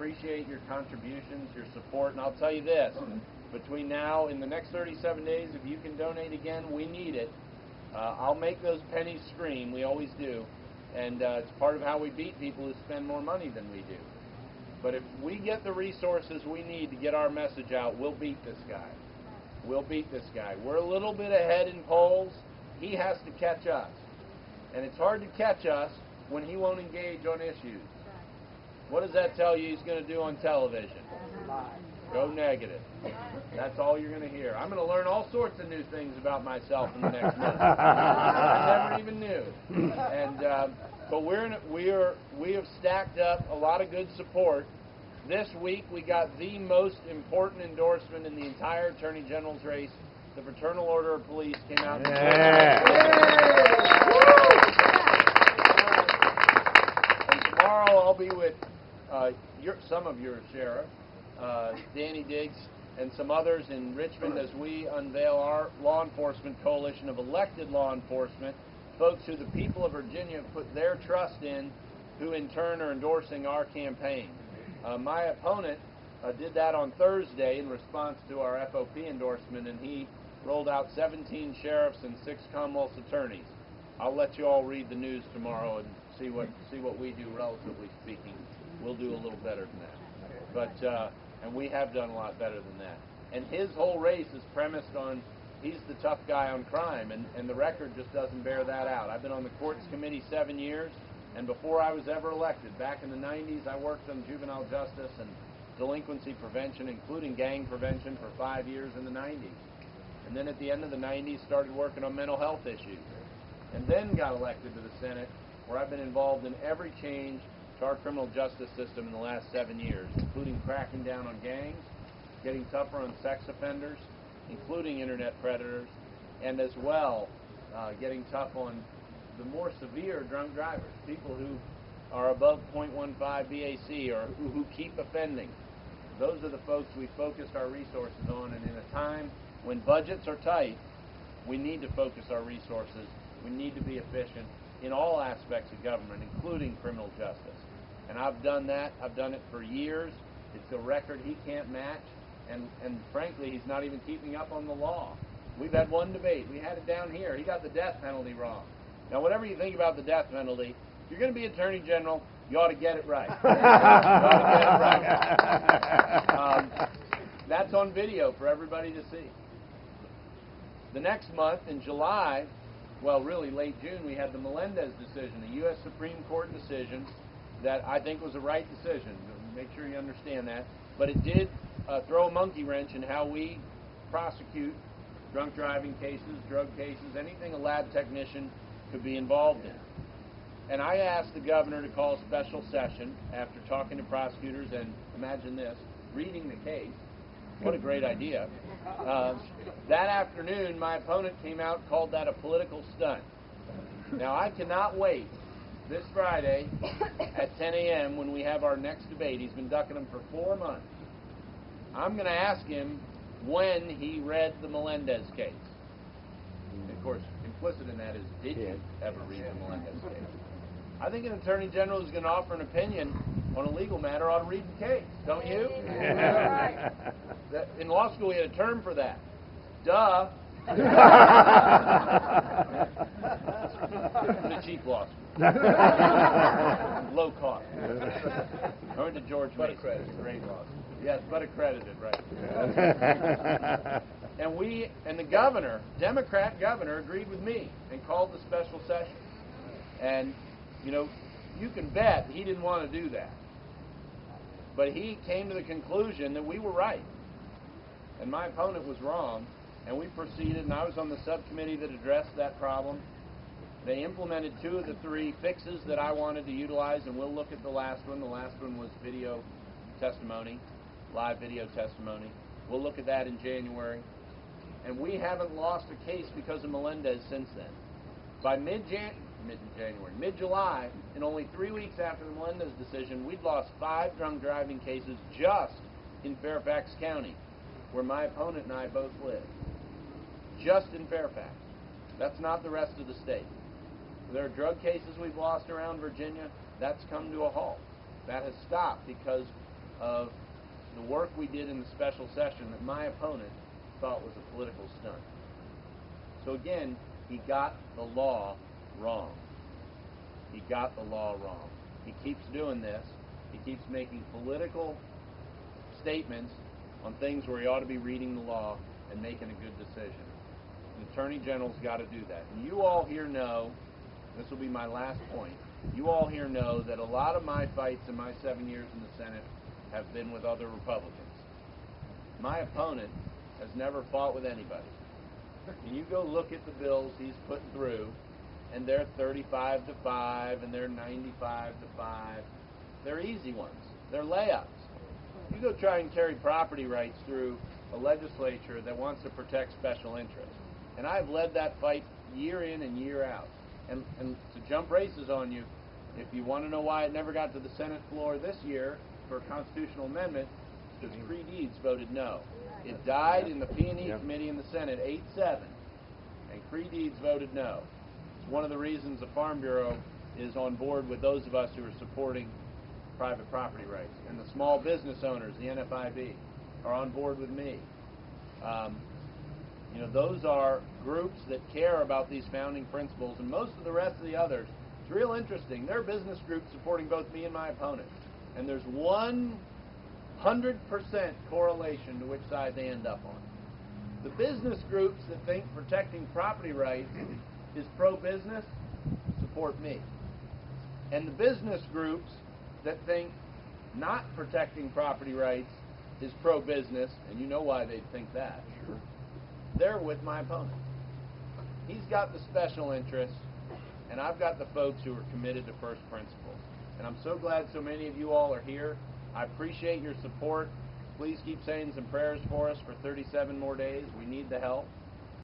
appreciate your contributions, your support, and I'll tell you this, between now and the next 37 days, if you can donate again, we need it. I'll make those pennies scream, we always do, and it's part of how we beat people who spend more money than we do. But if we get the resources we need to get our message out, we'll beat this guy. We'll beat this guy. We're a little bit ahead in polls. He has to catch us. And it's hard to catch us when he won't engage on issues. What does that tell you he's going to do on television? Go negative. That's all you're going to hear. I'm going to learn all sorts of new things about myself in the next month. I never even knew. And but we have stacked up a lot of good support. This week we got the most important endorsement in the entire Attorney General's race. The Fraternal Order of Police came out. And tomorrow I'll be with some of your sheriff, Danny Diggs, and some others in Richmond as we unveil our law enforcement coalition of elected law enforcement, folks who the people of Virginia have put their trust in, who in turn are endorsing our campaign. My opponent did that on Thursday in response to our FOP endorsement, and he rolled out 17 sheriffs and 6 Commonwealth's attorneys. I'll let you all read the news tomorrow and see what we do, relatively speaking. We'll do a little better than that. But and we have done a lot better than that. And his whole race is premised on he's the tough guy on crime, and the record just doesn't bear that out. I've been on the courts committee 7 years, and before I was ever elected, back in the 90s, I worked on juvenile justice and delinquency prevention, including gang prevention, for 5 years in the 90s. And then at the end of the 90s, started working on mental health issues. And then got elected to the Senate, where I've been involved in every change to our criminal justice system in the last 7 years, including cracking down on gangs, getting tougher on sex offenders, including internet predators, and as well getting tough on the more severe drunk drivers, people who are above 0.15 BAC or who keep offending. Those are the folks we focused our resources on, and in a time when budgets are tight, we need to focus our resources. We need to be efficient in all aspects of government, including criminal justice. And I've done that. I've done it for years. It's a record he can't match, and frankly, he's not even keeping up on the law. We've had one debate. We had it down here. He got the death penalty wrong. Now, whatever you think about the death penalty, if you're going to be Attorney General, you ought to get it right. You ought to get it right. That's on video for everybody to see. The next month, in July, well, really late June, we had the Melendez decision, the U.S. Supreme Court decision that I think was a right decision. Make sure you understand that. But it did throw a monkey wrench in how we prosecute drunk driving cases, drug cases, anything a lab technician could be involved in. And I asked the governor to call a special session after talking to prosecutors and, imagine this, reading the case. What a great idea. That afternoon, my opponent came out and called that a political stunt. Now, I cannot wait this Friday at 10 a.m. when we have our next debate. He's been ducking them for 4 months. I'm going to ask him when he read the Melendez case. And of course, implicit in that is, did you ever read the Melendez case? I think an Attorney General who's going to offer an opinion on a legal matter ought to read the case, don't you? In law school, we had a term for that. Duh. The cheap law school. Low cost. I went to George Mason. Great law school. Yes, but accredited, right. And the governor, Democrat governor, agreed with me and called the special session. And, you know, you can bet he didn't want to do that. But he came to the conclusion that we were right. And my opponent was wrong. And we proceeded, and I was on the subcommittee that addressed that problem. They implemented 2 of the 3 fixes that I wanted to utilize, and we'll look at the last one. The last one was video testimony, live video testimony. We'll look at that in January. And we haven't lost a case because of Melendez since then. By mid-July, in only 3 weeks after the Melendez decision, we'd lost 5 drunk driving cases just in Fairfax County, where my opponent and I both live. Just in Fairfax. That's not the rest of the state. There are drug cases we've lost around Virginia. That's come to a halt. That has stopped because of the work we did in the special session that my opponent thought was a political stunt. So again, he got the law wrong. He got the law wrong. He keeps doing this. He keeps making political statements on things where he ought to be reading the law and making a good decision. The Attorney General's got to do that. And you all here know, this will be my last point, you all here know that a lot of my fights in my 7 years in the Senate have been with other Republicans. My opponent has never fought with anybody. And you go look at the bills he's put through, and they're 35 to 5, and they're 95 to 5. They're easy ones. They're layups. You go try and carry property rights through a legislature that wants to protect special interests. And I've led that fight year in and year out. And to jump races on you, if you want to know why it never got to the Senate floor this year for a constitutional amendment, because Cree Deeds voted no. It died in the P&E committee in the Senate 8-7, and Cree Deeds voted no. It's one of the reasons the Farm Bureau is on board with those of us who are supporting private property rights. And the small business owners, the NFIB, are on board with me. You know, those are groups that care about these founding principles, and most of the rest of the others, it's real interesting. They're business groups supporting both me and my opponent. And there's 100% correlation to which side they end up on. The business groups that think protecting property rights is pro-business support me. And the business groups that think not protecting property rights is pro-business, and you know why they'd think that. Sure. They're with my opponent. He's got the special interests, and I've got the folks who are committed to first principles. And I'm so glad so many of you all are here. I appreciate your support. Please keep saying some prayers for us for 37 more days. We need the help.